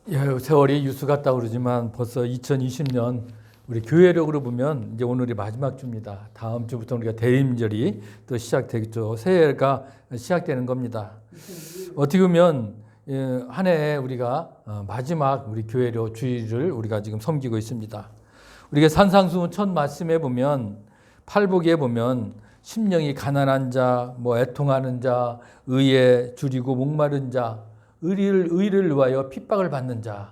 예, 세월이 유수 같다고 그러지만 벌써 2020년 우리 교회력으로 보면 이제 오늘이 마지막 주입니다. 다음 주부터 우리가 대임절이 또 시작되겠죠. 새해가 시작되는 겁니다. 어떻게 보면 한 해에 우리가 마지막 우리 교회력 주일을 우리가 지금 섬기고 있습니다. 우리가 산상수훈 첫 말씀에 보면 팔복에 보면 심령이 가난한 자, 애통하는 자, 의에 줄이고 목마른 자, 의를 위하여 핍박을 받는 자,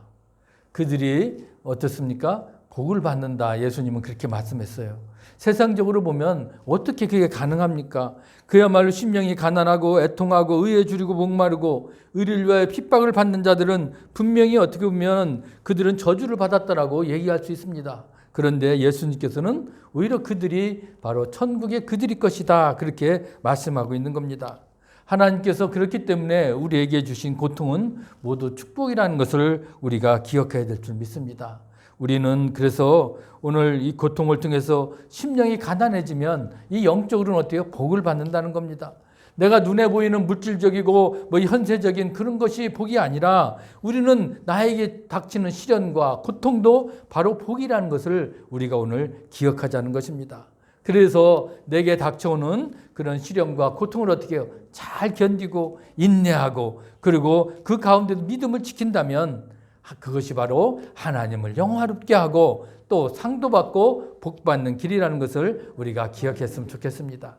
그들이 어떻습니까? 복을 받는다. 예수님은 그렇게 말씀했어요. 세상적으로 보면 어떻게 그게 가능합니까? 그야말로 심령이 가난하고 애통하고 의에 줄이고 목마르고 의를 위하여 핍박을 받는 자들은 분명히 어떻게 보면 그들은 저주를 받았다라고 얘기할 수 있습니다. 그런데 예수님께서는 오히려 그들이 바로 천국의 그들이 것이다. 그렇게 말씀하고 있는 겁니다. 하나님께서 그렇기 때문에 우리에게 주신 고통은 모두 축복이라는 것을 우리가 기억해야 될 줄 믿습니다. 우리는 그래서 오늘 이 고통을 통해서 심령이 가난해지면 이 영적으로는 어때요? 복을 받는다는 겁니다. 내가 눈에 보이는 물질적이고 현세적인 그런 것이 복이 아니라 우리는 나에게 닥치는 시련과 고통도 바로 복이라는 것을 우리가 오늘 기억하자는 것입니다. 그래서 내게 닥쳐오는 그런 시련과 고통을 어떻게 해요? 잘 견디고 인내하고 그리고 그 가운데도 믿음을 지킨다면 그것이 바로 하나님을 영화롭게 하고 또 상도 받고 복 받는 길이라는 것을 우리가 기억했으면 좋겠습니다.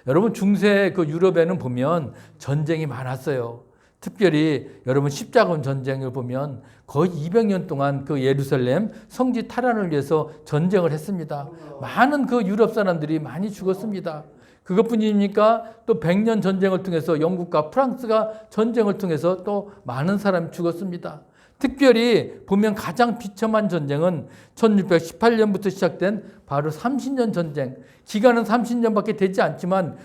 여러분 중세 그 유럽에는 보면 전쟁이 많았어요. 특별히 여러분 십자군 전쟁을 보면 거의 200년 동안 그 예루살렘 성지 탈환을 위해서 전쟁을 했습니다. 많은 그 유럽 사람들이 많이 죽었습니다. 그것뿐입니까? 또 100년 전쟁을 통해서 영국과 프랑스가 전쟁을 통해서 또 많은 사람이 죽었습니다. 특별히 보면 가장 비참한 전쟁은 1618년부터 시작된 바로 30년 전쟁. 기간은 30년밖에 되지 않지만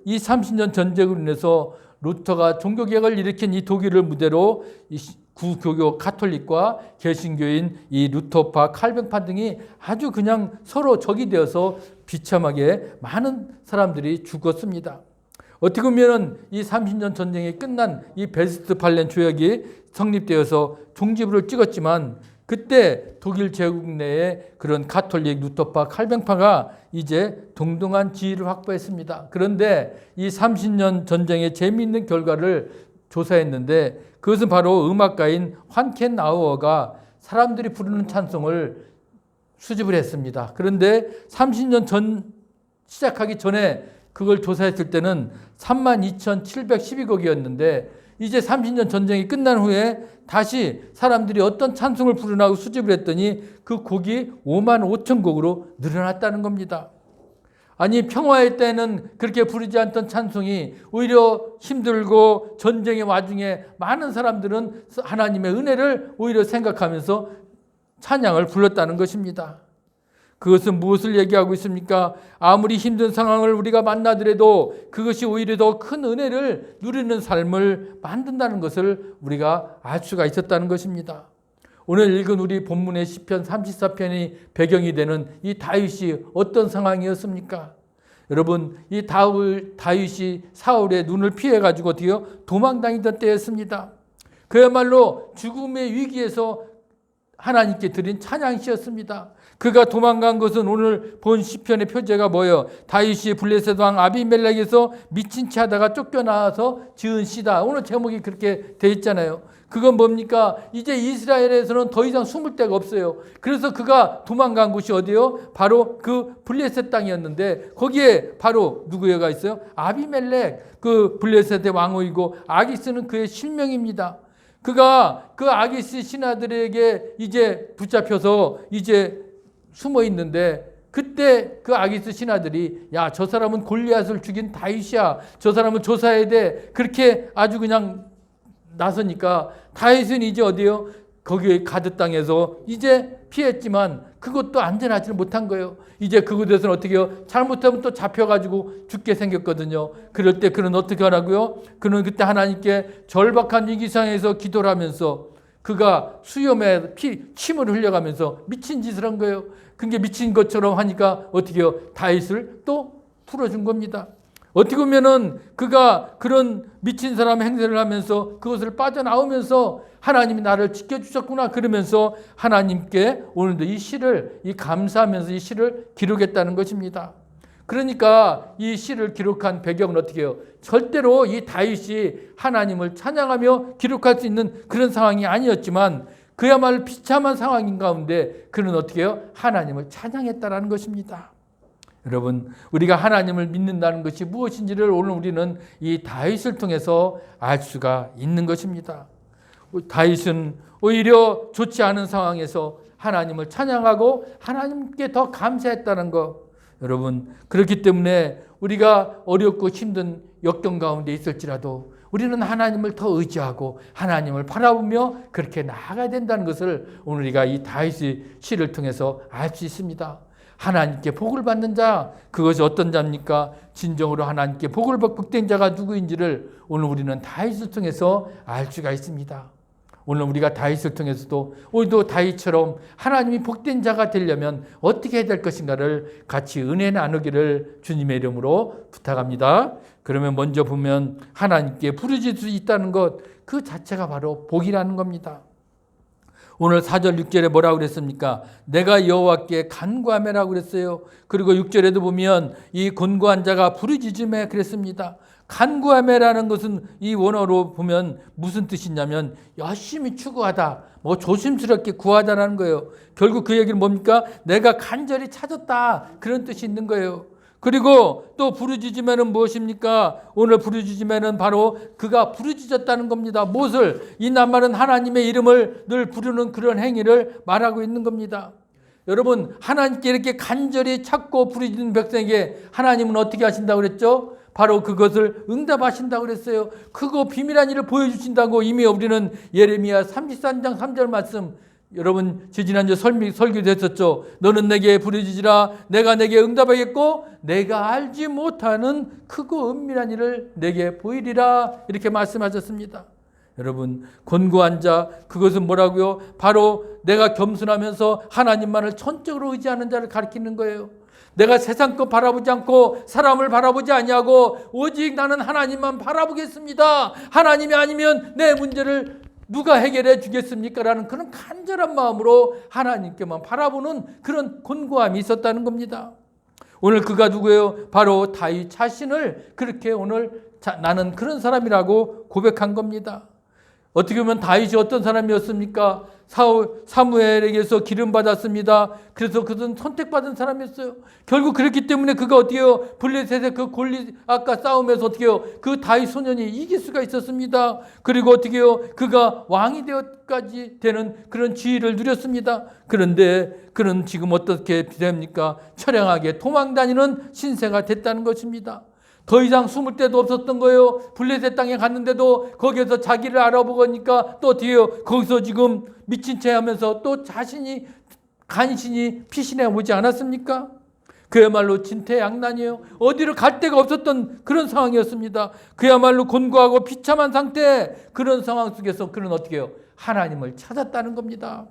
이 30년 전쟁으로 인해서 루터가 종교개혁을 일으킨 이 독일을 무대로 구교교 가톨릭과 개신교인 이 루터파 칼뱅파 등이 아주 그냥 서로 적이 되어서 비참하게 많은 사람들이 죽었습니다. 어떻게 보면 이 30년 전쟁이 끝난 이 베스트팔렌 조약이 성립되어서 종지부를 찍었지만 그때 독일 제국 내에 그런 가톨릭 루터파 칼뱅파가 이제 동등한 지위를 확보했습니다. 그런데 이 30년 전쟁의 재미있는 결과를 조사했는데 그것은 바로 음악가인 환켄아우어가 사람들이 부르는 찬송을 수집을 했습니다. 그런데 30년 전 시작하기 전에 그걸 조사했을 때는 32,712곡이었는데 이제 30년 전쟁이 끝난 후에 다시 사람들이 어떤 찬송을 부르나고 수집을 했더니 그 곡이 55,000곡으로 늘어났다는 겁니다. 아니 평화의 때는 그렇게 부르지 않던 찬송이 오히려 힘들고 전쟁의 와중에 많은 사람들은 하나님의 은혜를 오히려 생각하면서 찬양을 불렀다는 것입니다. 그것은 무엇을 얘기하고 있습니까? 아무리 힘든 상황을 우리가 만나더라도 그것이 오히려 더 큰 은혜를 누리는 삶을 만든다는 것을 우리가 알 수가 있었다는 것입니다. 오늘 읽은 우리 본문의 시편 34편이 배경이 되는 이 다윗이 어떤 상황이었습니까? 여러분 이 다윗이 사울의 눈을 피해가지고 어떻게요? 도망다니던 때였습니다. 그야말로 죽음의 위기에서 하나님께 드린 찬양시였습니다. 그가 도망간 것은 오늘 본 시편의 표제가 뭐예요? 다윗이 블레셋 왕 아비멜렉에서 미친 채 하다가 쫓겨나와서 지은 시다. 오늘 제목이 그렇게 돼 있잖아요. 그건 뭡니까? 이제 이스라엘에서는 더 이상 숨을 데가 없어요. 그래서 그가 도망간 곳이 어디요? 바로 그 블레셋 땅이었는데 거기에 바로 누구가 있어요? 아비멜렉, 그 블레셋의 왕후이고 아기스는 그의 실명입니다. 그가 그 아기스 신하들에게 이제 붙잡혀서 이제 숨어 있는데 그때 그 아기스 신하들이 야, 저 사람은 골리앗을 죽인 다윗이야. 저 사람을 조사해야 돼. 그렇게 아주 그냥 나서니까 다윗은 이제 어디요? 거기 가드 땅에서 이제 피했지만 그것도 안전하지는 못한 거예요. 이제 그곳에서는 어떻게 해요? 잘못하면 또 잡혀가지고 죽게 생겼거든요. 그럴 때 그는 어떻게 하라고요? 그는 그때 하나님께 절박한 위기상에서 기도를 하면서 그가 수염에 침을 흘려가면서 미친 짓을 한 거예요. 그게 미친 것처럼 하니까 어떻게 해요? 다윗을 또 풀어준 겁니다. 어떻게 보면은 그가 그런 미친 사람 행세를 하면서 그것을 빠져나오면서 하나님이 나를 지켜주셨구나 그러면서 하나님께 오늘도 이 시를 감사하면서 이 시를 기록했다는 것입니다. 그러니까 이 시를 기록한 배경은 어떻게 해요? 절대로 이 다윗이 하나님을 찬양하며 기록할 수 있는 그런 상황이 아니었지만 그야말로 비참한 상황인 가운데 그는 어떻게 해요? 하나님을 찬양했다라는 것입니다. 여러분, 우리가 하나님을 믿는다는 것이 무엇인지를 오늘 우리는 이 다윗을 통해서 알 수가 있는 것입니다. 다윗은 오히려 좋지 않은 상황에서 하나님을 찬양하고 하나님께 더 감사했다는 것. 여러분, 그렇기 때문에 우리가 어렵고 힘든 역경 가운데 있을지라도 우리는 하나님을 더 의지하고 하나님을 바라보며 그렇게 나아가야 된다는 것을 오늘 우리가 이 다윗의 시를 통해서 알 수 있습니다. 하나님께 복을 받는 자, 그것이 어떤 자입니까? 진정으로 하나님께 복을 복된 자가 누구인지를 오늘 우리는 다윗을 통해서 알 수가 있습니다. 오늘 우리가 다윗을 통해서도 우리도 다윗처럼 하나님이 복된 자가 되려면 어떻게 해야 될 것인가를 같이 은혜 나누기를 주님의 이름으로 부탁합니다. 그러면 먼저 보면 하나님께 부르짖을 수 있다는 것, 그 자체가 바로 복이라는 겁니다. 오늘 4절 6절에 뭐라고 그랬습니까? 내가 여호와께 간구하매라고 그랬어요. 그리고 6절에도 보면 이 곤고한 자가 부르짖음에 그랬습니다. 간구하매라는 것은 이 원어로 보면 무슨 뜻이냐면 열심히 추구하다, 조심스럽게 구하다라는 거예요. 결국 그 얘기는 뭡니까? 내가 간절히 찾았다, 그런 뜻이 있는 거예요. 그리고 또 부르짖으면은 무엇입니까? 오늘 부르짖으면은 바로 그가 부르짖었다는 겁니다. 무엇을? 이 낱말은 하나님의 이름을 늘 부르는 그런 행위를 말하고 있는 겁니다. 여러분, 하나님께 이렇게 간절히 찾고 부르짖는 백성에게 하나님은 어떻게 하신다고 그랬죠? 바로 그것을 응답하신다고 그랬어요. 크고 비밀한 일을 보여주신다고 이미 우리는 예레미야 33장 3절 말씀, 여러분 지난주 설교도 했었죠. 너는 내게 부르짖으라, 내가 내게 응답하겠고 내가 알지 못하는 크고 은밀한 일을 내게 보이리라, 이렇게 말씀하셨습니다. 여러분, 곤고한 자, 그것은 뭐라고요? 바로 내가 겸손하면서 하나님만을 전적으로 의지하는 자를 가리키는 거예요. 내가 세상 것 바라보지 않고 사람을 바라보지 아니하고 오직 나는 하나님만 바라보겠습니다. 하나님이 아니면 내 문제를 누가 해결해 주겠습니까? 라는 그런 간절한 마음으로 하나님께만 바라보는 그런 곤고함이 있었다는 겁니다. 오늘 그가 누구예요? 바로 다윗 자신을 그렇게 오늘 나는 그런 사람이라고 고백한 겁니다. 어떻게 보면 다윗이 어떤 사람이었습니까? 사무엘에게서 기름 받았습니다. 그래서 그는 선택받은 사람이었어요. 결국 그렇기 때문에 그가 어떻게 해요? 블레셋의 그 골리 아까 싸움에서 어떻게 해요? 그 다윗 소년이 이길 수가 있었습니다. 그리고 어떻게 해요? 그가 왕이 되어까지 되는 그런 지위를 누렸습니다. 그런데 그는 지금 어떻게 됩니까? 처량하게 도망 다니는 신세가 됐다는 것입니다. 더 이상 숨을 데도 없었던 거예요. 블레셋 땅에 갔는데도 거기에서 자기를 알아보니까 또 뒤에요. 거기서 지금 미친 채 하면서 또 자신이 간신히 피신해 오지 않았습니까? 그야말로 진퇴양난이에요. 어디로 갈 데가 없었던 그런 상황이었습니다. 그야말로 곤고하고 비참한 상태, 그런 상황 속에서 그는 어떻게 해요? 하나님을 찾았다는 겁니다.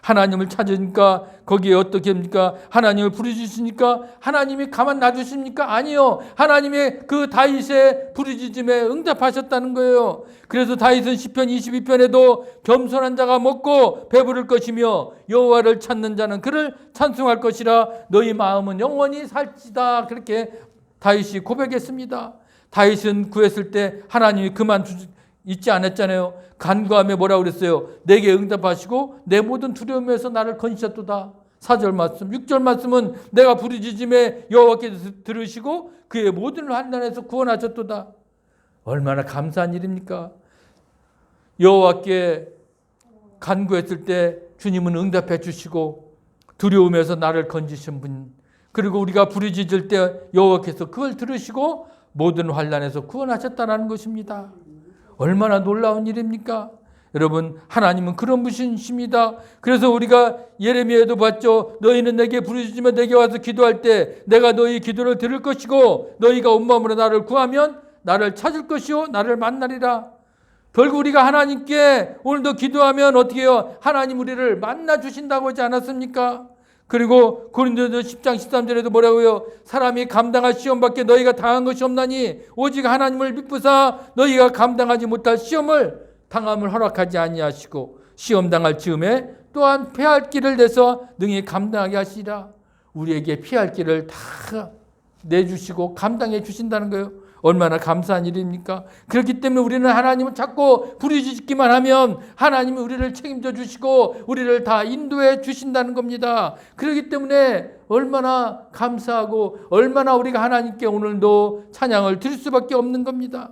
하나님을 찾으니까 거기에 어떻게 합니까? 하나님을 부르짖으니까 하나님이 가만 놔주십니까? 아니요. 하나님의 그 다윗의 부르짖음에 응답하셨다는 거예요. 그래서 다윗은 시편 22편에도 겸손한 자가 먹고 배부를 것이며 여호와를 찾는 자는 그를 찬송할 것이라 너희 마음은 영원히 살지다, 그렇게 다윗이 고백했습니다. 다윗은 구했을 때 하나님이 그만 잊지 않았잖아요. 간구하며 뭐라고 그랬어요? 내게 응답하시고 내 모든 두려움에서 나를 건지셨도다. 4절 말씀, 6절 말씀은 내가 부르짖음에 여호와께서 들으시고 그의 모든 환난에서 구원하셨도다. 얼마나 감사한 일입니까? 여호와께 간구했을 때 주님은 응답해 주시고 두려움에서 나를 건지신 분, 그리고 우리가 부르짖을 때 여호와께서 그걸 들으시고 모든 환난에서 구원하셨다는 것입니다. 얼마나 놀라운 일입니까? 여러분, 하나님은 그런 분이십니다. 그래서 우리가 예레미야에도 봤죠. 너희는 내게 부르짖으며 내게 와서 기도할 때 내가 너희 기도를 들을 것이고 너희가 온 마음으로 나를 구하면 나를 찾을 것이요 나를 만나리라. 결국 우리가 하나님께 오늘도 기도하면 어떻게 해요? 하나님 우리를 만나 주신다고 하지 않았습니까? 그리고 고린도서 10장 13절에도 뭐라고요? 사람이 감당할 시험밖에 너희가 당한 것이 없나니 오직 하나님을 믿부사 너희가 감당하지 못할 시험을 당함을 허락하지 아니하시고 시험 당할 즈음에 또한 패할 길을 내서 능히 감당하게 하시리라. 우리에게 피할 길을 다 내주시고 감당해 주신다는 거예요. 얼마나 감사한 일입니까? 그렇기 때문에 우리는 하나님을 자꾸 부르짖기만 하면 하나님이 우리를 책임져 주시고 우리를 다 인도해 주신다는 겁니다. 그렇기 때문에 얼마나 감사하고 얼마나 우리가 하나님께 오늘도 찬양을 드릴 수밖에 없는 겁니다.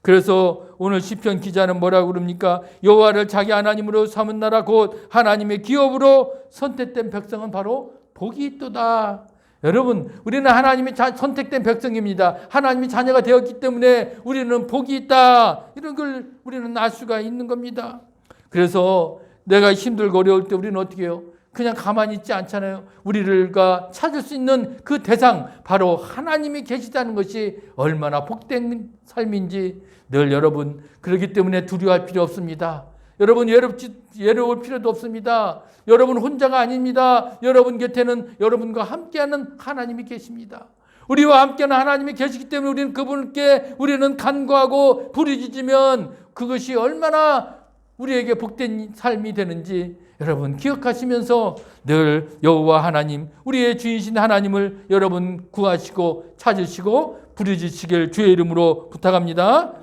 그래서 오늘 시편 기자는 뭐라고 그럽니까? 여호와를 자기 하나님으로 삼은 나라 곧 하나님의 기업으로 선택된 백성은 바로 복이 있도다. 여러분, 우리는 하나님이 선택된 백성입니다. 하나님이 자녀가 되었기 때문에 우리는 복이 있다. 이런 걸 우리는 알 수가 있는 겁니다. 그래서 내가 힘들고 어려울 때 우리는 어떻게 해요? 그냥 가만히 있지 않잖아요. 우리가 찾을 수 있는 그 대상, 바로 하나님이 계시다는 것이 얼마나 복된 삶인지 늘 여러분, 그렇기 때문에 두려워할 필요 없습니다. 여러분 외로울 필요도 없습니다. 여러분 혼자가 아닙니다. 여러분 곁에는 여러분과 함께하는 하나님이 계십니다. 우리와 함께하는 하나님이 계시기 때문에 우리는 그분께 우리는 간구하고 부르짖으면 그것이 얼마나 우리에게 복된 삶이 되는지 여러분 기억하시면서 늘 여호와 하나님, 우리의 주인이신 하나님을 여러분 구하시고 찾으시고 부르짖으시길 주의 이름으로 부탁합니다.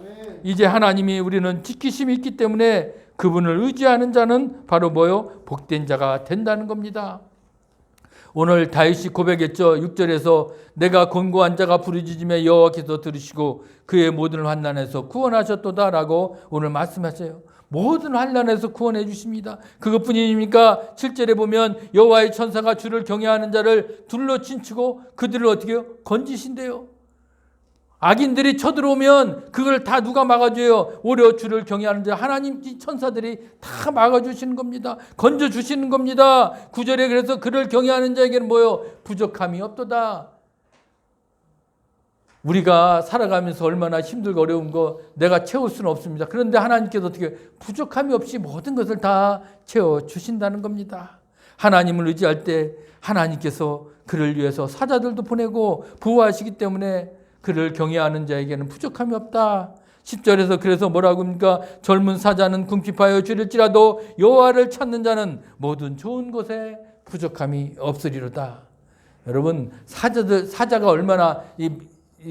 이제 하나님이 우리는 지키심이 있기 때문에 그분을 의지하는 자는 바로 뭐요? 복된 자가 된다는 겁니다. 오늘 다윗이 고백했죠. 6절에서 내가 권고한 자가 부르짖음에 여호와께서 들으시고 그의 모든 환난에서 구원하셨도다 라고 오늘 말씀하세요. 모든 환난에서 구원해 주십니다. 그것뿐입니까? 7절에 보면 여호와의 천사가 주를 경외하는 자를 둘러 친치고 그들을 어떻게 해요? 건지신대요. 악인들이 쳐들어오면 그걸 다 누가 막아줘요? 오히려 주를 경외하는 자 하나님 천사들이 다 막아주시는 겁니다. 건져주시는 겁니다. 9절에 그래서 그를 경외하는 자에게는 뭐예요? 부족함이 없도다. 우리가 살아가면서 얼마나 힘들고 어려운 거 내가 채울 수는 없습니다. 그런데 하나님께서 어떻게 부족함이 없이 모든 것을 다 채워주신다는 겁니다. 하나님을 의지할 때 하나님께서 그를 위해서 사자들도 보내고 보호하시기 때문에 그를 경외하는 자에게는 부족함이 없다. 10절에서 그래서 뭐라고 합니까? 젊은 사자는 궁핍하여 줄일지라도 여호와를 찾는 자는 모든 좋은 것에 부족함이 없으리로다. 여러분, 사자가 얼마나 이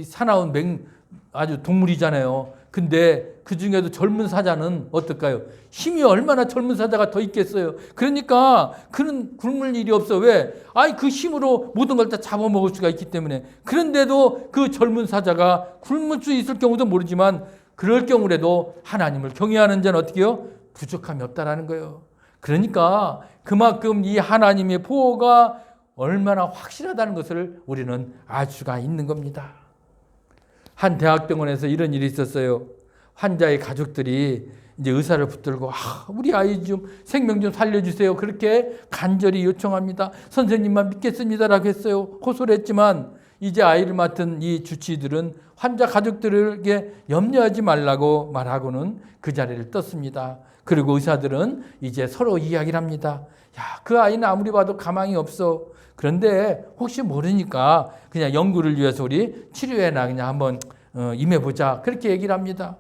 사나운 아주 동물이잖아요. 근데 그 중에도 젊은 사자는 어떨까요? 힘이 얼마나 젊은 사자가 더 있겠어요. 그러니까 그는 굶을 일이 없어. 왜? 그 힘으로 모든 걸 다 잡아먹을 수가 있기 때문에. 그런데도 그 젊은 사자가 굶을 수 있을 경우도 모르지만 그럴 경우라도 하나님을 경외하는 자는 어떻게 해요? 부족함이 없다라는 거예요. 그러니까 그만큼 이 하나님의 보호가 얼마나 확실하다는 것을 우리는 알 수가 있는 겁니다. 한 대학병원에서 이런 일이 있었어요. 환자의 가족들이 이제 의사를 붙들고 우리 아이 좀 생명 좀 살려주세요. 그렇게 간절히 요청합니다. 선생님만 믿겠습니다라고 했어요. 호소를 했지만 이제 아이를 맡은 이 주치의들은 환자 가족들에게 염려하지 말라고 말하고는 그 자리를 떴습니다. 그리고 의사들은 이제 서로 이야기를 합니다. 그 아이는 아무리 봐도 가망이 없어. 그런데 혹시 모르니까 그냥 연구를 위해서 우리 치료에나 그냥 한번 임해보자. 그렇게 얘기를 합니다.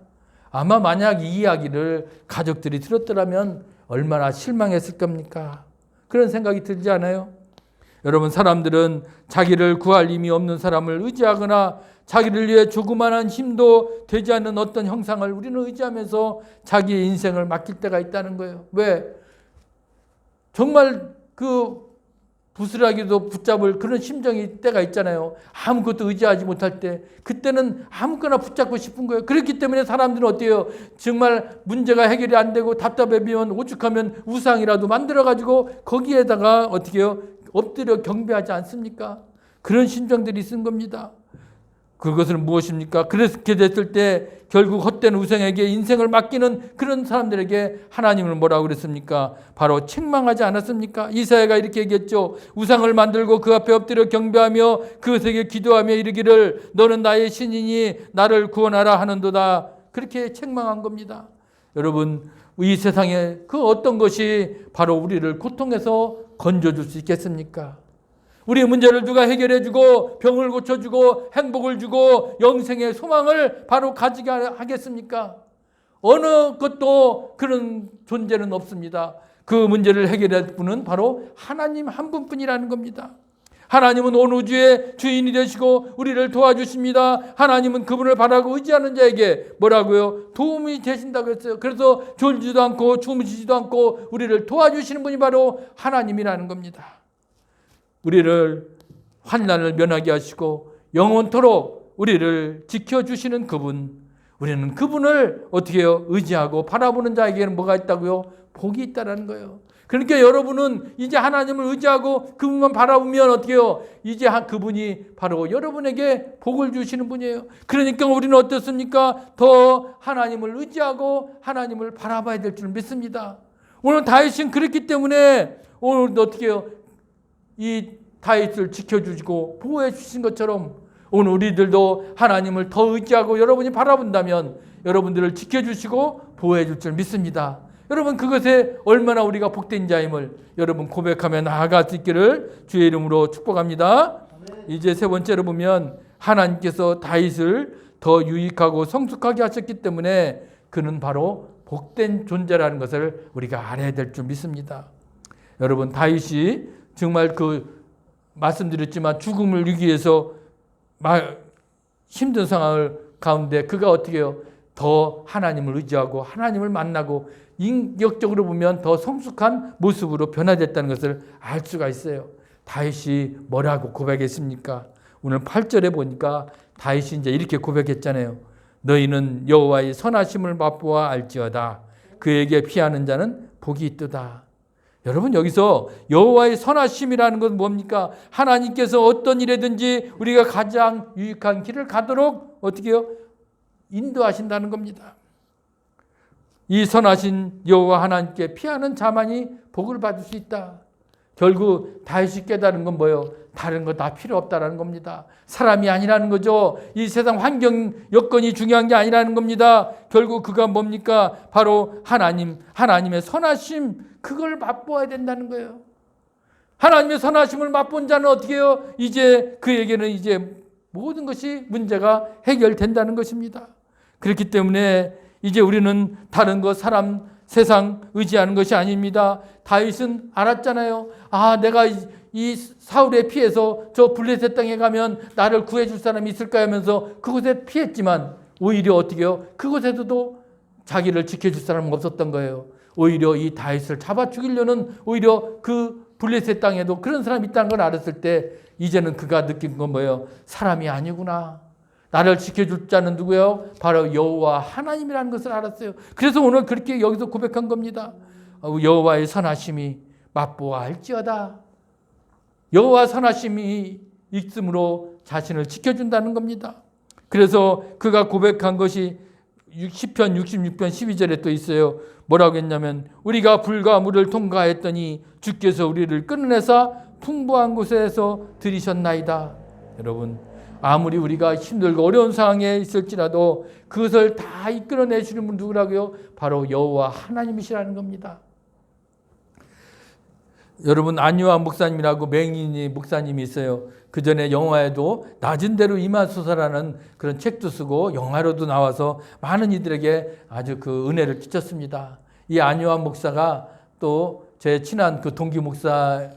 아마 만약 이 이야기를 가족들이 들었더라면 얼마나 실망했을 겁니까? 그런 생각이 들지 않아요? 여러분, 사람들은 자기를 구할 힘이 없는 사람을 의지하거나 자기를 위해 조그마한 힘도 되지 않는 어떤 형상을 우리는 의지하면서 자기의 인생을 맡길 때가 있다는 거예요. 왜? 정말 그 부스라기도 붙잡을 그런 심정이 때가 있잖아요. 아무것도 의지하지 못할 때 그때는 아무거나 붙잡고 싶은 거예요. 그렇기 때문에 사람들은 어때요? 정말 문제가 해결이 안 되고 답답해지면 오죽하면 우상이라도 만들어가지고 거기에다가 어떻게 해요? 엎드려 경배하지 않습니까? 그런 심정들이 있는 겁니다. 그것은 무엇입니까? 그렇게 됐을 때 결국 헛된 우상에게 인생을 맡기는 그런 사람들에게 하나님을 뭐라고 그랬습니까? 바로 책망하지 않았습니까? 이사야가 이렇게 얘기했죠. 우상을 만들고 그 앞에 엎드려 경배하며 그것에게 기도하며 이르기를 너는 나의 신이니 나를 구원하라 하는도다. 그렇게 책망한 겁니다. 여러분, 이 세상에 그 어떤 것이 바로 우리를 고통에서 건져줄 수 있겠습니까? 우리의 문제를 누가 해결해주고 병을 고쳐주고 행복을 주고 영생의 소망을 바로 가지게 하겠습니까? 어느 것도 그런 존재는 없습니다. 그 문제를 해결할 분은 바로 하나님 한 분뿐이라는 겁니다. 하나님은 온 우주의 주인이 되시고 우리를 도와주십니다. 하나님은 그분을 바라고 의지하는 자에게 뭐라고요? 도움이 되신다고 했어요. 그래서 졸지도 않고 주무시지도 않고 우리를 도와주시는 분이 바로 하나님이라는 겁니다. 우리를 환난을 면하게 하시고 영원토록 우리를 지켜주시는 그분, 우리는 그분을 어떻게 해요? 의지하고 바라보는 자에게는 뭐가 있다고요? 복이 있다라는 거예요. 그러니까 여러분은 이제 하나님을 의지하고 그분만 바라보면 어떻게 해요? 이제 그분이 바로 여러분에게 복을 주시는 분이에요. 그러니까 우리는 어떻습니까? 더 하나님을 의지하고 하나님을 바라봐야 될 줄 믿습니다. 오늘 다윗은 그랬기 때문에 오늘도 어떻게 해요? 이 다윗을 지켜주시고 보호해 주신 것처럼 오늘 우리들도 하나님을 더 의지하고 여러분이 바라본다면 여러분들을 지켜주시고 보호해 줄 줄 믿습니다. 여러분, 그것에 얼마나 우리가 복된 자임을 여러분 고백하며 나아갈 수 있기를 주의 이름으로 축복합니다. 이제 세 번째로 보면 하나님께서 다윗을 더 유익하고 성숙하게 하셨기 때문에 그는 바로 복된 존재라는 것을 우리가 알아야 될 줄 믿습니다. 여러분, 다윗이 정말 말씀드렸지만 죽음을 위기에서 힘든 상황을 가운데 그가 어떻게 해요? 더 하나님을 의지하고 하나님을 만나고 인격적으로 보면 더 성숙한 모습으로 변화됐다는 것을 알 수가 있어요. 다윗이 뭐라고 고백했습니까? 오늘 8절에 보니까 다윗이 이제 이렇게 고백했잖아요. 너희는 여호와의 선하심을 맛보아 알지어다. 그에게 피하는 자는 복이 있도다. 여러분, 여기서 여호와의 선하심이라는 건 뭡니까? 하나님께서 어떤 일에든지 우리가 가장 유익한 길을 가도록 어떻게 해요? 인도하신다는 겁니다. 이 선하신 여호와 하나님께 피하는 자만이 복을 받을 수 있다. 결국 다윗이 깨달은 건 뭐예요? 다른 거 다 필요 없다라는 겁니다. 사람이 아니라는 거죠. 이 세상 환경 여건이 중요한 게 아니라는 겁니다. 결국 그가 뭡니까? 바로 하나님의 선하심, 그걸 맛보아야 된다는 거예요. 하나님의 선하심을 맛본 자는 어떻게 해요? 이제 그에게는 이제 모든 것이 문제가 해결된다는 것입니다. 그렇기 때문에 이제 우리는 다른 것, 사람, 세상 의지하는 것이 아닙니다. 다윗은 알았잖아요. 내가 이 사울에 피해서 저 블레셋 땅에 가면 나를 구해줄 사람이 있을까 하면서 그곳에 피했지만 오히려 어떻게 해요? 그곳에서도 자기를 지켜줄 사람은 없었던 거예요. 오히려 이 다윗을 잡아 죽이려는 오히려 그 블레셋 땅에도 그런 사람이 있다는 걸 알았을 때 이제는 그가 느낀 건 뭐예요? 사람이 아니구나. 나를 지켜줄 자는 누구예요? 바로 여호와 하나님이라는 것을 알았어요. 그래서 오늘 그렇게 여기서 고백한 겁니다. 여호와의 선하심이 맛보아 알지어다. 여호와 선하심이 있음으로 자신을 지켜준다는 겁니다. 그래서 그가 고백한 것이 시편 66편 12절에 또 있어요. 뭐라고 했냐면 우리가 불과 물을 통과했더니 주께서 우리를 끊어내사 풍부한 곳에서 들이셨나이다. 여러분, 아무리 우리가 힘들고 어려운 상황에 있을지라도 그것을 다 이끌어내시는 분 누구라고요? 바로 여호와 하나님이시라는 겁니다. 여러분, 안유아 목사님이라고 맹인이 목사님이 있어요. 그 전에 영화에도 낮은 대로 이마소사라는 그런 책도 쓰고 영화로도 나와서 많은 이들에게 아주 그 은혜를 끼쳤습니다. 이 안유아 목사가 또 제 친한 그 동기 목사가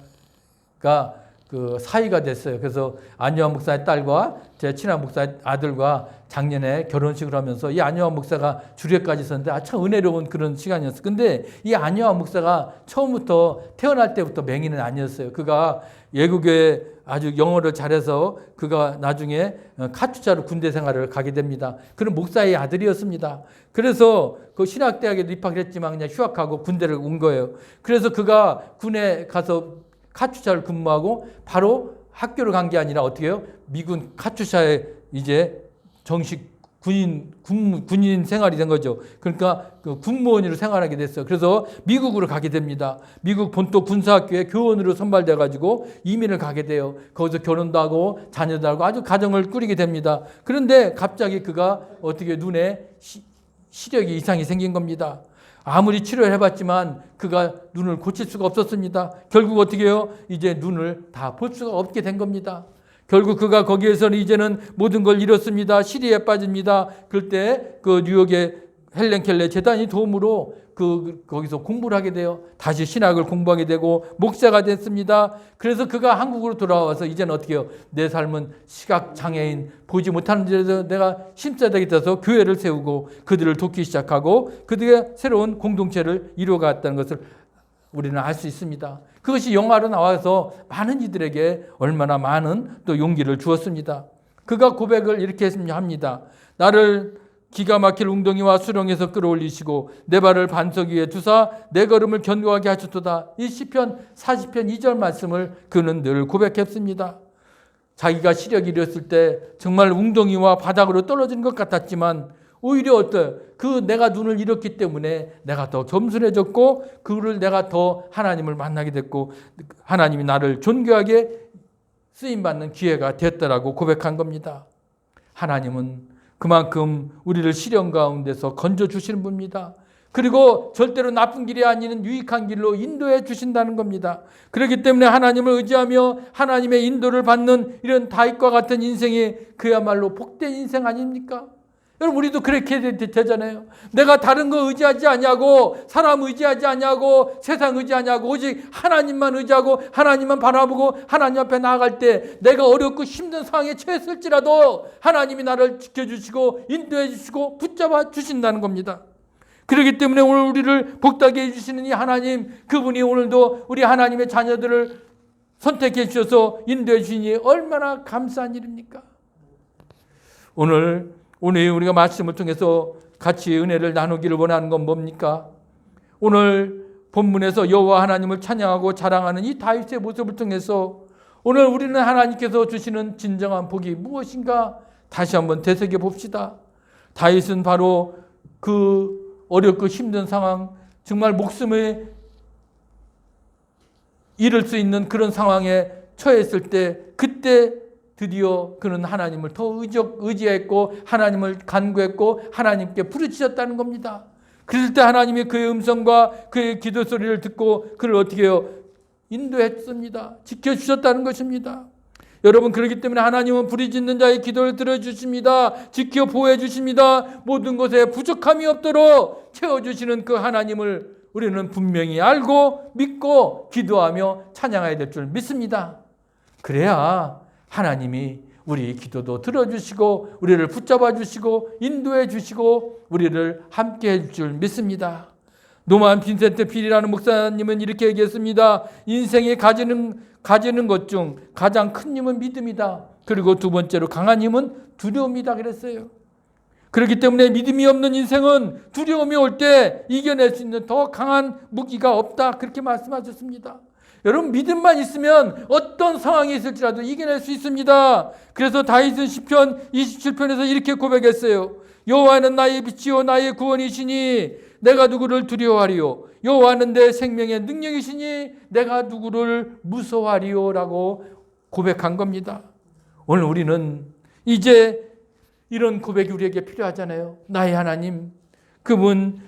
그 사이가 됐어요. 그래서 안유아 목사의 딸과 제 친한 목사의 아들과 작년에 결혼식을 하면서 이 안유아 목사가 주례까지 있었는데 참 은혜로운 그런 시간이었어요. 근데 이 안유아 목사가 처음부터 태어날 때부터 맹인은 아니었어요. 그가 외국에 아주 영어를 잘해서 그가 나중에 카투차로 군대 생활을 가게 됩니다. 그는 목사의 아들이었습니다. 그래서 그 신학대학에도 입학을 했지만 그냥 휴학하고 군대를 온 거예요. 그래서 그가 군에 가서 카투차를 근무하고 바로 학교를 간 게 아니라 어떻게 해요? 미군 카투차에 이제 정식 군인 생활이 된 거죠. 그러니까 그 군무원으로 생활하게 됐어요. 그래서 미국으로 가게 됩니다. 미국 본토 군사학교에 교원으로 선발돼 가지고 이민을 가게 돼요. 거기서 결혼도 하고 자녀도 하고 아주 가정을 꾸리게 됩니다. 그런데 갑자기 그가 어떻게 눈에 시력이 이상이 생긴 겁니다. 아무리 치료를 해봤지만 그가 눈을 고칠 수가 없었습니다. 결국 어떻게 해요? 이제 눈을 다 볼 수가 없게 된 겁니다. 결국 그가 거기에서는 이제는 모든 걸 잃었습니다. 시리에 빠집니다. 그럴 때 그 뉴욕의 헬렌 켈러 재단이 도움으로 거기서 공부를 하게 돼요. 다시 신학을 공부하게 되고 목사가 됐습니다. 그래서 그가 한국으로 돌아와서 이제는 어떻게 해요? 내 삶은 시각장애인, 보지 못하는 데서 내가 심사되게 돼서 교회를 세우고 그들을 돕기 시작하고 그들의 새로운 공동체를 이루어갔다는 것을 우리는 알 수 있습니다. 그것이 영화로 나와서 많은 이들에게 얼마나 많은 또 용기를 주었습니다. 그가 고백을 이렇게 합니다. 나를 기가 막힐 웅덩이와 수렁에서 끌어올리시고 내 발을 반석 위에 두사 내 걸음을 견고하게 하셨도다. 이 시편 40편 2절 말씀을 그는 늘 고백했습니다. 자기가 시력이 잃었을 때 정말 웅덩이와 바닥으로 떨어지는 것 같았지만 오히려 어때요? 내가 눈을 잃었기 때문에 내가 더 겸손해졌고 그를 내가 더 하나님을 만나게 됐고 하나님이 나를 존귀하게 쓰임받는 기회가 됐다라고 고백한 겁니다. 하나님은 그만큼 우리를 시련 가운데서 건져주시는 분입니다. 그리고 절대로 나쁜 길이 아닌 유익한 길로 인도해 주신다는 겁니다. 그렇기 때문에 하나님을 의지하며 하나님의 인도를 받는 이런 다윗과 같은 인생이 그야말로 복된 인생 아닙니까? 여러분 우리도 그렇게 되잖아요. 내가 다른 거 의지하지 않냐고, 사람 의지하지 않냐고, 세상 의지하냐고, 오직 하나님만 의지하고 하나님만 바라보고 하나님 앞에 나아갈 때 내가 어렵고 힘든 상황에 처했을지라도 하나님이 나를 지켜주시고 인도해 주시고 붙잡아 주신다는 겁니다. 그렇기 때문에 오늘 우리를 복되게 해주시는 이 하나님, 그분이 오늘도 우리 하나님의 자녀들을 선택해 주셔서 인도해 주시니 얼마나 감사한 일입니까? 오늘 우리가 말씀을 통해서 같이 은혜를 나누기를 원하는 건 뭡니까? 오늘 본문에서 여호와 하나님을 찬양하고 자랑하는 이 다윗의 모습을 통해서 오늘 우리는 하나님께서 주시는 진정한 복이 무엇인가 다시 한번 되새겨 봅시다. 다윗은 바로 그 어렵고 힘든 상황, 정말 목숨을 잃을 수 있는 그런 상황에 처했을 때 그때 드디어 그는 하나님을 더 의지했고 하나님을 간구했고 하나님께 부르짖었다는 겁니다. 그럴 때 하나님이 그의 음성과 그의 기도 소리를 듣고 그를 어떻게 해요? 인도했습니다. 지켜주셨다는 것입니다. 여러분 그렇기 때문에 하나님은 부르짖는 자의 기도를 들어주십니다. 지켜 보호해 주십니다. 모든 것에 부족함이 없도록 채워주시는 그 하나님을 우리는 분명히 알고 믿고 기도하며 찬양해야 될 줄 믿습니다. 그래야 하나님이 우리 기도도 들어주시고 우리를 붙잡아 주시고 인도해 주시고 우리를 함께 해줄 줄 믿습니다. 노만 빈센트 필이라는 목사님은 이렇게 얘기했습니다. 인생에 가지는 것 중 가장 큰 힘은 믿음이다. 그리고 두 번째로 강한 힘은 두려움이다 그랬어요. 그렇기 때문에 믿음이 없는 인생은 두려움이 올 때 이겨낼 수 있는 더 강한 무기가 없다. 그렇게 말씀하셨습니다. 여러분 믿음만 있으면 어떤 상황이 있을지라도 이겨낼 수 있습니다. 그래서 다윗은 시편 27편에서 이렇게 고백했어요. 여호와는 나의 빛이요 나의 구원이시니 내가 누구를 두려워하리요. 여호와는 내 생명의 능력이시니 내가 누구를 무서워하리요 라고 고백한 겁니다. 오늘 우리는 이제 이런 고백이 우리에게 필요하잖아요. 나의 하나님, 그분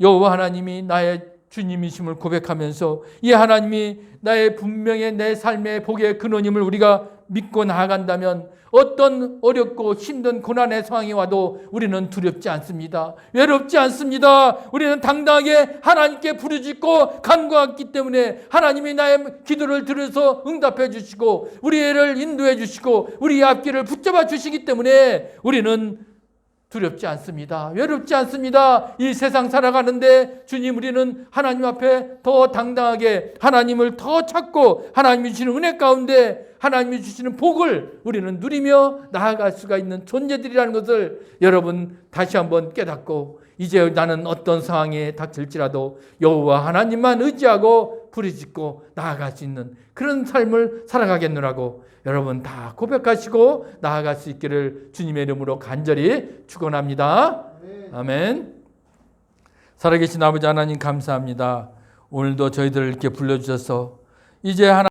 여호와 하나님이 나의 주님이심을 고백하면서 이 하나님이 나의 분명히 내 삶의 복의 근원임을 우리가 믿고 나아간다면 어떤 어렵고 힘든 고난의 상황이 와도 우리는 두렵지 않습니다. 외롭지 않습니다. 우리는 당당하게 하나님께 부르짖고 간구하기 때문에 하나님이 나의 기도를 들어서 응답해 주시고 우리 애를 인도해 주시고 우리의 앞길을 붙잡아 주시기 때문에 우리는 두렵지 않습니다. 외롭지 않습니다. 이 세상 살아가는데 주님 우리는 하나님 앞에 더 당당하게 하나님을 더 찾고 하나님이 주시는 은혜 가운데 하나님이 주시는 복을 우리는 누리며 나아갈 수가 있는 존재들이라는 것을 여러분 다시 한번 깨닫고 이제 나는 어떤 상황에 닥칠지라도 여호와 하나님만 의지하고 부르짖고 나아갈 수 있는 그런 삶을 살아가겠노라고 여러분 다 고백하시고 나아갈 수 있기를 주님의 이름으로 간절히 축원합니다. 아멘. 살아계신 아버지 하나님 감사합니다. 오늘도 저희들을 이렇게 불러주셔서 이제 하나